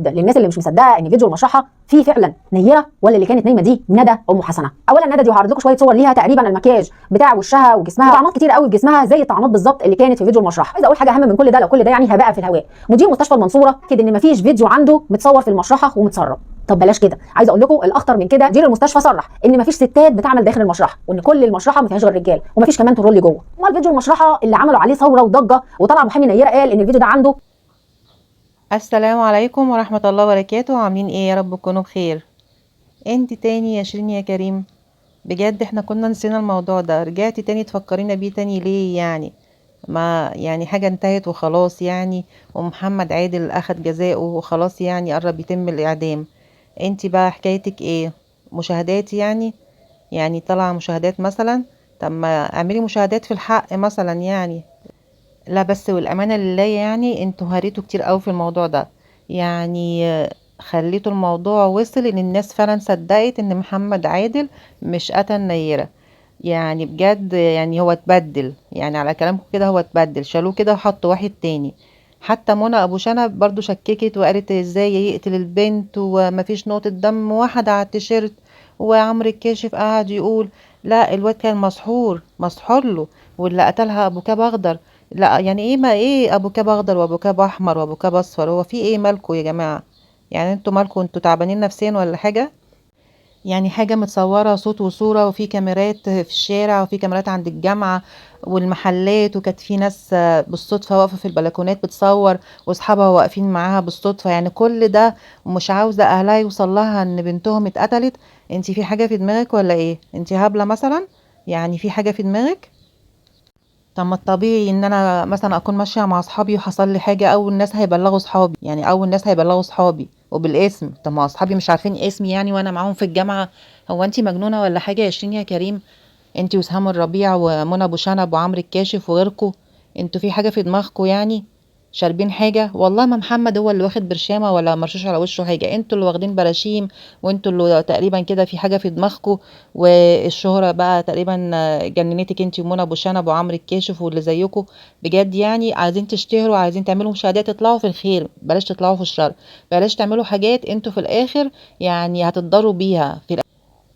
جدا للناس اللي مش مصدقه ان فيديو المشرحه فيه فعلا نيره، ولا اللي كانت نايمه دي ندى ام حسنه. اولا ندى دي وهعرض لكم شويه صور ليها، تقريبا المكياج بتاع وشها وجسمها طعنات كتير قوي في جسمها زي الطعنات بالظبط اللي كانت في فيديو المشرحه. عايزه اقول حاجه اهم من كل ده، لو كل ده يعني هباء في الهواء، مدير مستشفى المنصوره كده ان مفيش فيديو عنده متصور في المشرحه ومتسرب. طب بلاش كده، عايزه اقول لكم الاخطر من كده، مدير المستشفى صرح ان مفيش ستات بتعمل داخل المشرحه، وان كل المشرحه ما فيهاش غير رجال، ومفيش كمان ترولي جوه. امال فيديو المشرحه اللي عملوا عليه ثوره وضجه، وطلع محامي نيره قال ان الفيديو ده عنده. السلام عليكم ورحمة الله وبركاته. عاملين ايه؟ يا رب تكونوا بخير. انت تاني يا شيرين يا كريم؟ بجد احنا كنا نسينا الموضوع ده، رجعتي تاني تفكرينا بيه تاني ليه يعني؟ ما يعني حاجة انتهت وخلاص يعني، ومحمد عادل اخد جزاؤه وخلاص يعني قرب يتم الاعدام. انت بقى حكايتك ايه؟ مشاهدات يعني طلع مشاهدات مثلا؟ طب ما اعملي مشاهدات في الحق مثلا يعني. لا بس والأمانة لله يعني انتوا هريتوا كتير قوي في الموضوع ده يعني. خليتوا الموضوع وصل ان الناس فعلا صدقت ان محمد عادل مش قتل نيرة. يعني بجد يعني هو اتبدل، يعني على كلامكم كده هو اتبدل، شالوه كده وحطوا واحد تاني. حتى منى ابو شنب برضو شككت وقالت ازاي يقتل البنت ومفيش نقطة دم واحدة على التيشيرت. وعمرو الكاشف قعد يقول لا الواد كان مسحور له، واللي قتلها ابو كاب اخضر. لا يعني ايه؟ ما ايه ابو كاب اخضر وابو كاب احمر وابو كاب اصفر؟ هو في ايه؟ مالكوا يا جماعة؟ يعني انتوا مالكوا؟ انتوا تعبانين نفسيا ولا حاجة؟ يعني حاجة متصورة صوت وصورة، وفي كاميرات في الشارع وفي كاميرات عند الجامعة والمحلات، وكانت في ناس بالصدفة واقفة في البلكونات بتصور، واصحابها واقفين معاها بالصدفة. يعني كل ده ومش عاوزة اهلها يوصل لها ان بنتهم اتقتلت؟ انتي في حاجة في دماغك ولا ايه؟ انتي هبلة مثلا؟ يعني في حاجة في دماغك؟ طب ما الطبيعي ان انا مثلا اكون ماشيه مع اصحابي وحصل لي حاجه، اول ناس هيبلغوا اصحابي، يعني اول ناس هيبلغوا اصحابي وبالاسم. طب ما اصحابي مش عارفين اسمي يعني وانا معاهم في الجامعه؟ هو انتي مجنونه ولا حاجه يا شيرين يا كريم؟ انتي وسهام الربيع ومنى ابو شنب وعمرو الكاشف وغيركم، انتوا في حاجه في دماغكم يعني؟ شاربين حاجه؟ والله ما محمد هو اللي واخد برشامه ولا مرشوش على وشه حاجه، انتوا اللي واخدين براشيم، وانتوا اللي تقريبا كده في حاجه في دماغكم. والشهره بقى تقريبا جننتك انتي ومنى ابو شنب وعمرو الكاشف واللي زيكم. بجد يعني عايزين تشتهروا، عايزين تعملوا مشاهدات، تطلعوا في الخير بلاش تطلعوا في الشر. بلاش تعملوا حاجات انتوا في الاخر يعني هتتضروا بيها في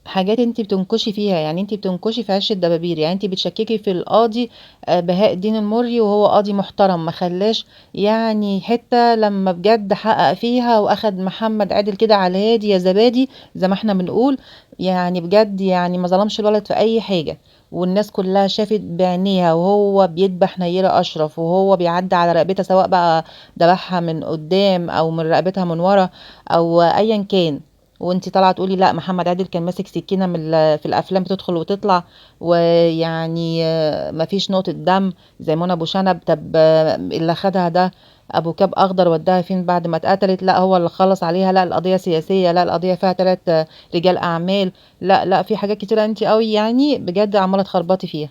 حاجات انت بتنكشي فيها. يعني انت بتنكشي في عش الدبابير، يعني انت بتشككي في القاضي بهاء الدين المري، وهو قاضي محترم ما خلاش يعني حتة لما بجد حقق فيها واخد محمد عادل كده على الهادي يا زبادي زي ما احنا بنقول. يعني بجد يعني ما ظلمش الولد في اي حاجة، والناس كلها شافت بعينيها وهو بيذبح نيرة اشرف، وهو بيعدي على رقبتها سواء بقى ذبحها من قدام او من رقبتها من ورا او ايا كان. وانتي طالعه تقولي لا محمد عادل كان ماسك سكينه في الافلام بتدخل وتطلع، ويعني مفيش نقطه دم زي منى ابو شنب. طب اللي خدها ده ابو كاب اخضر وداها فين بعد ما اتقتلت؟ لا هو اللي خلص عليها؟ لا القضيه سياسيه؟ لا القضيه فيها 3 رجال اعمال؟ لا لا في حاجات كتيره انتي قوي يعني بجد عماله تخربطي فيها.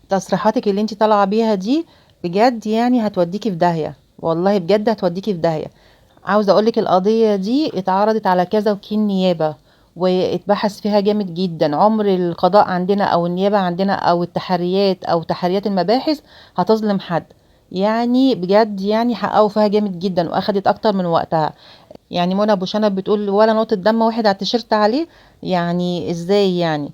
تصريحاتك اللي انتي طالعه بيها دي بجد يعني هتوديكي في داهيه، والله بجد هتوديكي في داهيه. عاوزة اقولك القضية دي اتعرضت على كذا وكيل نيابة، واتبحث فيها جامد جدا. عمر القضاء عندنا او النيابة عندنا او التحريات او تحريات المباحث هتظلم حد. يعني بجد يعني حققوا فيها جامد جدا واخدت اكتر من وقتها. يعني منى ابو شنب بتقول ولا نقطة دم واحد على التيشيرت عليه؟ يعني ازاي يعني؟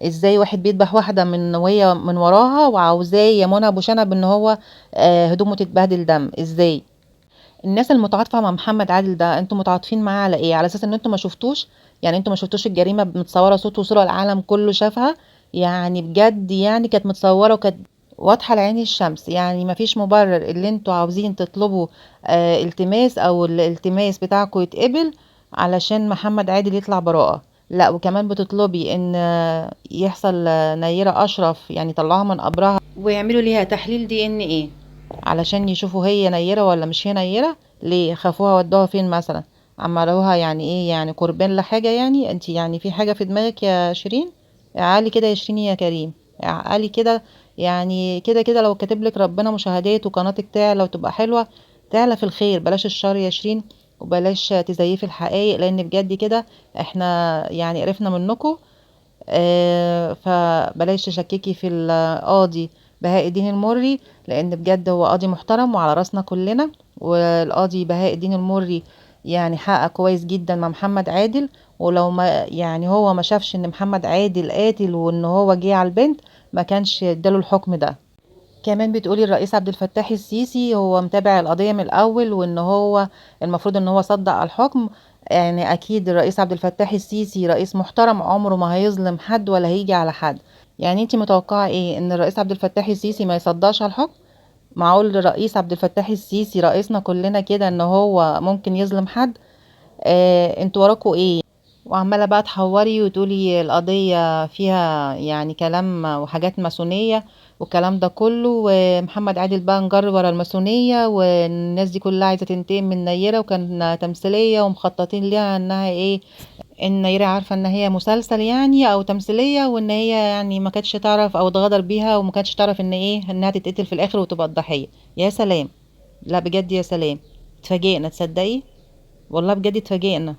ازاي واحد بيذبح واحدة من وهي من وراها وعاوزاه يا منى ابو شنب ان هو هدومه تتبهدل دم؟ ازاي؟ الناس المتعاطفة مع محمد عادل ده انتوا متعاطفين معاه على ايه؟ على اساس ان انتوا ما شفتوش؟ يعني انتوا ما شفتوش الجريمة متصورة صوت وصورة العالم كله شافها؟ يعني بجد يعني كانت متصورة وكانت واضحة لعين الشمس. يعني ما فيش مبرر اللي انتوا عاوزين تطلبوا التماس او الالتماس بتاعكم يتقبل علشان محمد عادل يطلع براءة. لا وكمان بتطلبي ان يحصل نيرة اشرف يعني طلعوها من قبرها ويعملوا ليها تحليل دي ان ايه علشان يشوفوا هي نيرة ولا مش هي نيرة. ليه خافوها ودوها فين مثلا؟ عملوها يعني ايه؟ يعني قربان لحاجة؟ يعني انت يعني في حاجة في دماغك يا شيرين؟ اعقلي كده يا شيرين يا كريم، اعقلي كده. يعني كده كده لو كاتب لك ربنا مشاهدات وقناتك تعلى وتبقى حلوة، تعلى في الخير بلاش الشر يا شيرين. وبلاش تزيفي الحقائق لان بجد كده احنا يعني قرفنا منكم. فبلاش تشككي في القاضي بهاء الدين المري، لان بجد هو قاضي محترم وعلى راسنا كلنا. والقاضي بهاء الدين المري يعني حقق كويس جدا مع محمد عادل، ولو ما يعني هو ما شافش ان محمد عادل قاتل وان هو جه على البنت ما كانش اداله الحكم ده. كمان بتقولي الرئيس عبد الفتاح السيسي هو متابع القضية من الأول، وإن هو المفروض إن هو صدق على الحكم. يعني أكيد الرئيس عبد الفتاح السيسي رئيس محترم، عمره ما هيظلم حد ولا هيجي على حد. يعني انتي متوقعة ايه، إن الرئيس عبد الفتاح السيسي ما يصدقش على الحكم؟ معقول الرئيس عبد الفتاح السيسي رئيسنا كلنا كده إن هو ممكن يظلم حد؟ انتوا وراكوا ايه؟ وعمالة بقى تحوري وتقولي القضية فيها يعني كلام وحاجات ماسونية والكلام ده كله، ومحمد عادل بقى نجر ورا الماسونية، والناس دي كلها عايزة تنتقم من نيرة، وكان تمثيلية ومخططين ليها انها ايه، ان نيرة عارفة ان هي مسلسل يعني او تمثيلية، وان هي يعني ما كانتش تعرف او اتغدر بيها، وما كانتش تعرف ان ايه انها تتقتل في الاخر وتبقى الضحية. يا سلام، لا بجد يا سلام، اتفاجئنا تصدقي، والله بجد اتفاجئنا.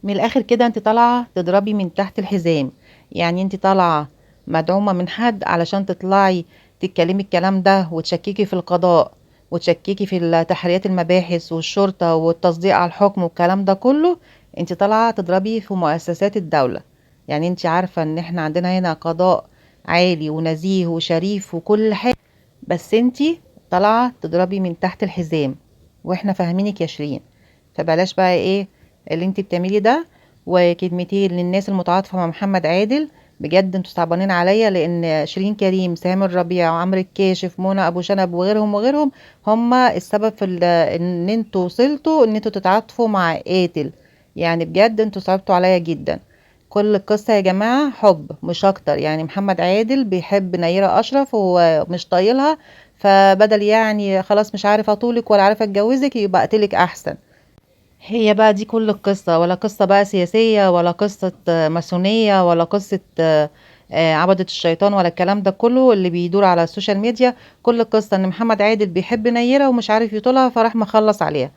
من الاخر كده انت طالعه تضربي من تحت الحزام، يعني انت طالعه مدعومه من حد علشان تطلعي تتكلمي الكلام ده وتشككي في القضاء وتشككي في تحريات المباحث والشرطه والتصديق على الحكم والكلام ده كله. انت طالعه تضربي في مؤسسات الدوله. يعني انت عارفه ان احنا عندنا هنا قضاء عالي ونزيه وشريف وكل حاجه، بس انت طالعه تضربي من تحت الحزام، واحنا فاهمينك يا شيرين. فبلاش بقى ايه اللي انت بتعمليه ده. وكلمتين للناس المتعاطفه مع محمد عادل، بجد انتوا صعبانين عليا، لان شيرين كريم، سهام الربيع، وعمرو الكاشف، منى ابو شنب، وغيرهم هم السبب في ان انتوا وصلتوا ان انتوا تتعاطفوا مع قاتل. يعني بجد انتوا صعبتوا عليا جدا. كل القصة يا جماعة حب مش اكتر. يعني محمد عادل بيحب نيرة اشرف ومش طايلها، فبدل يعني خلاص مش عارفة اطولك ولا عارفة اتجوزك يبقى اقتلك احسن. هي بقى دي كل القصة، ولا قصة بقى سياسية، ولا قصة ماسونية، ولا قصة عبدة الشيطان، ولا الكلام ده كله اللي بيدور على السوشيال ميديا. كل القصة ان محمد عادل بيحب نيرة ومش عارف يطولها، فراح مخلص عليها،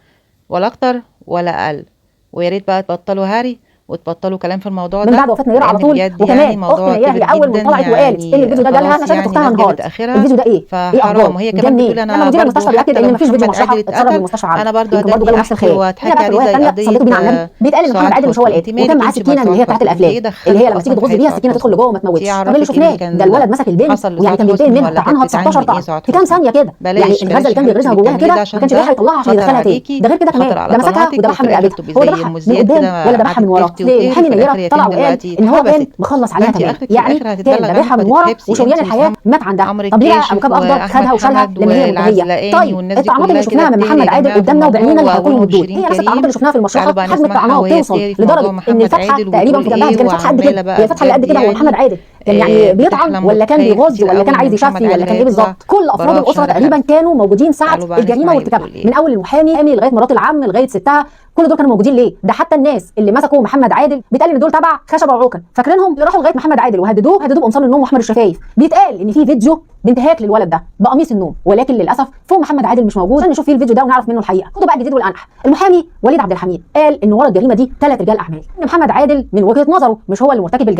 ولا اكتر ولا اقل. ويا ريت بقى تبطلوا هري وتبطلوا كلام في الموضوع من ده، بعد وفاه نيره على لان طول. بجد وكمان يعني اخت الموضوع نيره كبر هي اول جدا. ما طلعت وقالت ان يعني الفيديو ده جالها خلاص نشرت يعني اختها الناس جابت انهارت. اخرها، الفيديو ده ايه فحرام. اخباره؟ وهي جه كمان بتقول منين؟ لما انا مدير برضو المستشفى بياكد حتى ان لو مفيش فيديو محمد مرشحه عادل اتسرب اتقتل للمستشفى عنده. انا برضو يمكن برضه هدني جاله نفس اختي الخير. هنا بقى واتحكي في عليه الروايه زي الثانيه قضية صليته بينا على النبي بيتقال ان محمد سعاد عادل مش هو حسني. اللي انت قاتل، وتم مالك معاه انت بقى سكينه من اللي سعاد هي بتاعت حسني؟ انت الافلام، ايه اللي دخلك هي لما اصلا تيجي في تغز حياة بيها سعاد السكينه تدخل حسني؟ لجوه وما انت تموتش. طب اللي عرفك ايه اللي شفناه ده كان الولد مسك البنت حصل ويعني لسعاد كان بينتقم حسني، منها، ولا كانت طعنها ب بتتعامل 19 من ايه طعن. سعاد في كام حسني؟ ثانيه كده، يعني بلاش الغزه اللي بلاش يا كان حبيبتي بيغرزها اللي جواها بتعمليه ده، كده ما عشان كانش بيلحق ده يطلعها عشان خطر يدخلها تاني. عليكي ده غير كده كمان وخطر على ده مسكها قناتك، ودبحها من وفي الاخر رقبتها. تبقي هو زي ذبحها ام من زياد قدام كده، ولا ذبحها قعدت من ورا؟ تفتي ليه؟ وتهري، محامي في نيره الاخر يا طلع تيم وقال دلوقتي ان هو كان اتحبست. مخلص ما عليها انت تمام، اخرك في يعني الاخر كان هتتبلى ذابحها عنه من ورا فتتحبسي، وشويان انت الحياه ومحمد مات عندها. عمرو طب ليه بقى الكاشف مكاب اخضر واحمد خدها وشالها حمد لما هي منتهيه؟ والعزلقاني طيب والناس دي الطعنات كلها اللي كده شفناها من بتهري يا محمد عادل جماعه في قدامنا الموضوع، وبعينينا اللي هيكون موجود وشيرين هي نفس الطعنات اللي كريم. شفناها في تعالوا المشرحه، بقى حجم نسمعها الطعنات وهي توصل بتهري في موضوع لدرجه ان محمد الفتحه عادل تقريبا وبتقول في جنبها ايه، دي كانت فتحه قد كده، وعماله هي بقى الفتحه اللي قد بجد كده هو محمد يعني عادل كان يعني بيطعن بتحلم ولا كان وتتخيل بيغز كتير ولا قوي كان ان عايز محمد يشفي ولا عادل كان ايه هيطلع بالظبط؟ كل افراد براءة في الاسره شهر تقريبا 5. كانوا موجودين ساعه تعالوا بقى الجريمه نسمع هي وارتكابها، بتقول ايه. من اول المحامي لغايه مرات العم لغايه ستها. كل دول كانوا موجودين ليه؟ ده حتى الناس اللي مسكوا محمد عادل بيتقال ان دول تبع خشبه وعوكل، فاكرينهم اللي راحوا لغايه محمد عادل وهددوه بقمصان النوم واحمر الشفايف. بيتقال ان في فيديو بانتهاك للولد ده بقميص النوم، ولكن للاسف فوق محمد عادل مش موجود عشان نشوف فيه الفيديو ده ونعرف منه الحقيقه. خدوا بقى الجديد والانح. المحامي وليد عبد الحميد قال ان ورا الجريمه دي 3 رجال اعمال، ان محمد عادل من وجهه نظره مش هو اللي مرتكب الجريمه.